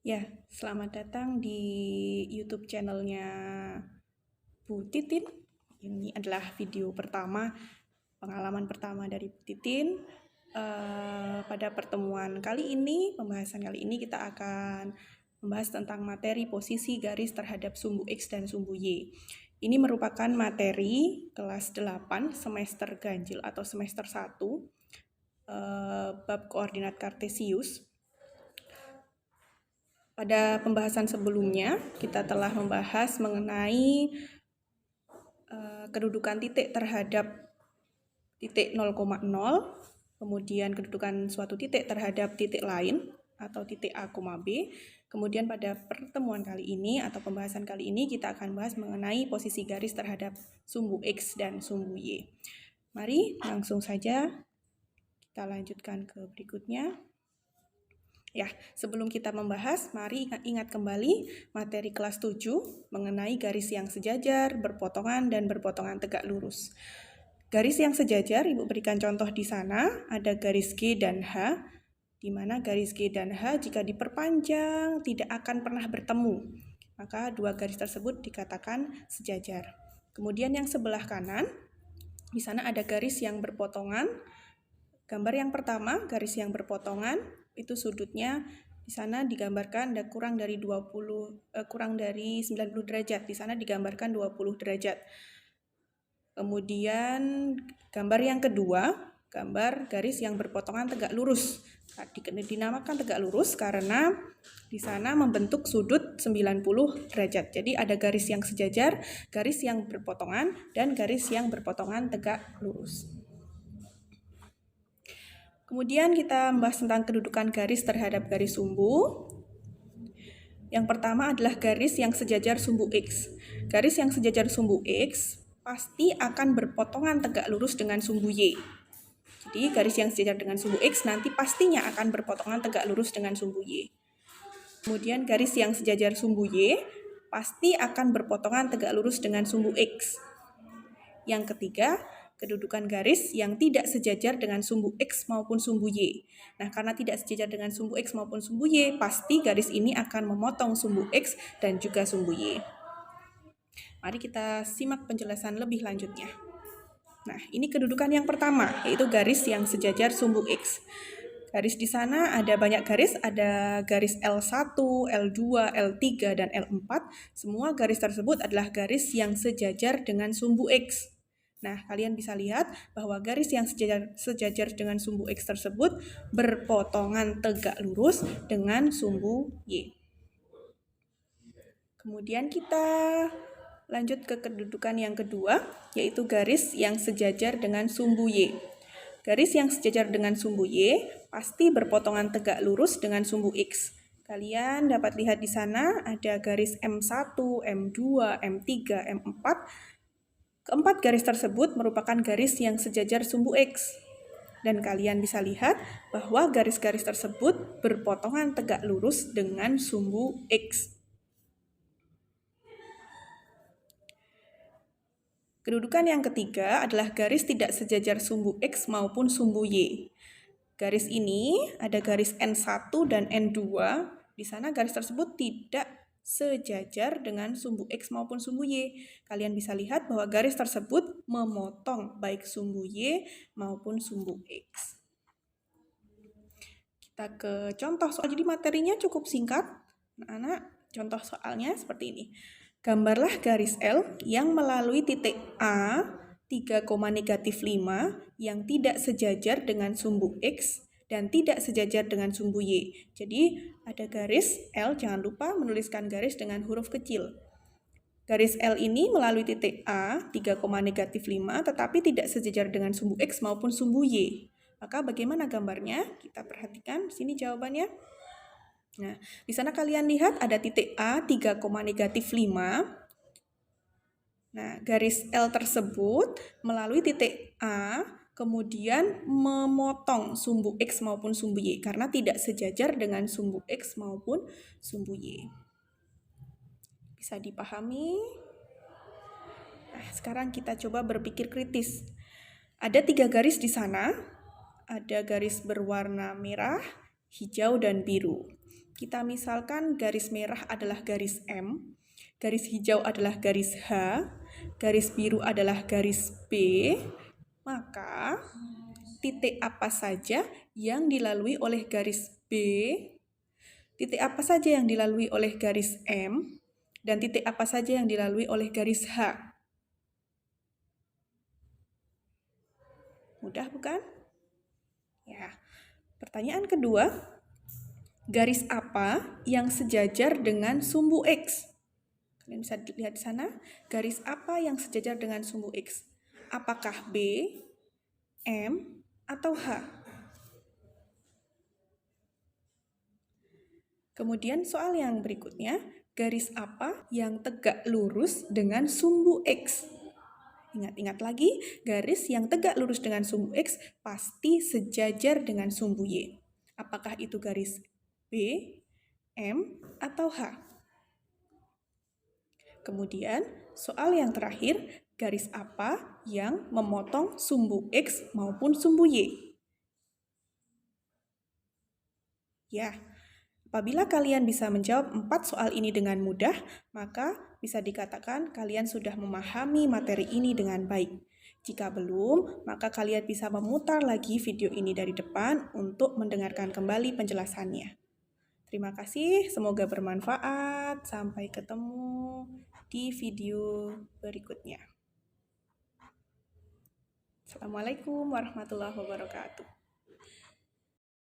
Ya, selamat datang di YouTube channelnya Bu Titin. Ini adalah video pertama, pengalaman pertama dari Bu Titin. Pada pertemuan kali ini, pembahasan kali ini kita akan membahas tentang materi posisi garis terhadap sumbu X dan sumbu Y. Ini merupakan materi kelas 8 semester ganjil atau semester 1, bab koordinat kartesius. Pada pembahasan sebelumnya, kita telah membahas mengenai kedudukan titik terhadap titik 0,0, kemudian kedudukan suatu titik terhadap titik lain atau titik A, B. Kemudian pada pertemuan kali ini atau pembahasan kali ini kita akan bahas mengenai posisi garis terhadap sumbu X dan sumbu Y. Mari langsung saja kita lanjutkan ke berikutnya. Ya, sebelum kita membahas, mari ingat kembali materi kelas 7 mengenai garis yang sejajar, berpotongan, dan berpotongan tegak lurus. Garis yang sejajar, Ibu berikan contoh di sana, ada garis G dan H, di mana garis G dan H jika diperpanjang tidak akan pernah bertemu. Maka dua garis tersebut dikatakan sejajar. Kemudian yang sebelah kanan, di sana ada garis yang berpotongan. Gambar yang pertama, garis yang berpotongan, itu sudutnya di sana digambarkan ada kurang dari 90 derajat. Di sana digambarkan 20 derajat. Kemudian gambar yang kedua, gambar garis yang berpotongan tegak lurus. Dinamakan tegak lurus karena di sana membentuk sudut 90 derajat. Jadi ada garis yang sejajar, garis yang berpotongan, dan garis yang berpotongan tegak lurus. Kemudian kita membahas tentang kedudukan garis terhadap garis sumbu. Yang pertama adalah garis yang sejajar sumbu X. Garis yang sejajar sumbu X pasti akan berpotongan tegak lurus dengan sumbu Y. Jadi garis yang sejajar dengan sumbu X nanti pastinya akan berpotongan tegak lurus dengan sumbu Y. Kemudian garis yang sejajar sumbu Y pasti akan berpotongan tegak lurus dengan sumbu X. Yang ketiga, kedudukan garis yang tidak sejajar dengan sumbu X maupun sumbu Y. Nah, karena tidak sejajar dengan sumbu X maupun sumbu Y, pasti garis ini akan memotong sumbu X dan juga sumbu Y. Mari kita simak penjelasan lebih lanjutnya. Nah, ini kedudukan yang pertama, yaitu garis yang sejajar sumbu X. Garis di sana ada banyak garis, ada garis L1, L2, L3, dan L4. Semua garis tersebut adalah garis yang sejajar dengan sumbu X. Nah, kalian bisa lihat bahwa garis yang sejajar dengan sumbu X tersebut berpotongan tegak lurus dengan sumbu Y. Kemudian kita lanjut ke kedudukan yang kedua, yaitu garis yang sejajar dengan sumbu Y. Garis yang sejajar dengan sumbu Y pasti berpotongan tegak lurus dengan sumbu X. Kalian dapat lihat di sana ada garis M1, M2, M3, M4. Keempat garis tersebut merupakan garis yang sejajar sumbu X. Dan kalian bisa lihat bahwa garis-garis tersebut berpotongan tegak lurus dengan sumbu X. Kedudukan yang ketiga adalah garis tidak sejajar sumbu X maupun sumbu Y. Garis ini ada garis N1 dan N2. Di sana garis tersebut tidak sejajar dengan sumbu X maupun sumbu Y. Kalian bisa lihat bahwa garis tersebut memotong baik sumbu Y maupun sumbu X. Kita ke contoh soal, jadi materinya cukup singkat. Anak-anak, contoh soalnya seperti ini. Gambarlah garis L yang melalui titik A 3,-5 yang tidak sejajar dengan sumbu X dan tidak sejajar dengan sumbu Y. Jadi ada garis L, jangan lupa menuliskan garis dengan huruf kecil. Garis L ini melalui titik A 3,-5 tetapi tidak sejajar dengan sumbu X maupun sumbu Y. Maka bagaimana gambarnya? Kita perhatikan sini jawabannya. Nah, di sana kalian lihat ada titik A 3,-5. Nah, garis L tersebut melalui titik A kemudian memotong sumbu X maupun sumbu Y karena tidak sejajar dengan sumbu X maupun sumbu Y. Bisa dipahami? Nah, sekarang kita coba berpikir kritis. Ada 3 garis di sana. Ada garis berwarna merah, hijau, dan biru. Kita misalkan garis merah adalah garis M, garis hijau adalah garis H, garis biru adalah garis B, maka titik apa saja yang dilalui oleh garis B, titik apa saja yang dilalui oleh garis M, dan titik apa saja yang dilalui oleh garis H. Mudah bukan? Ya. Pertanyaan kedua, garis apa yang sejajar dengan sumbu X? Kalian bisa lihat di sana, garis apa yang sejajar dengan sumbu X? Apakah B, M, atau H? Kemudian soal yang berikutnya, garis apa yang tegak lurus dengan sumbu X? Ingat-ingat lagi, garis yang tegak lurus dengan sumbu X pasti sejajar dengan sumbu Y. Apakah itu garis B, M, atau H? Kemudian, soal yang terakhir, garis apa yang memotong sumbu X maupun sumbu Y? Ya, apabila kalian bisa menjawab 4 soal ini dengan mudah, maka bisa dikatakan kalian sudah memahami materi ini dengan baik. Jika belum, maka kalian bisa memutar lagi video ini dari depan untuk mendengarkan kembali penjelasannya. Terima kasih, semoga bermanfaat. Sampai ketemu di video berikutnya. Assalamualaikum warahmatullahi wabarakatuh.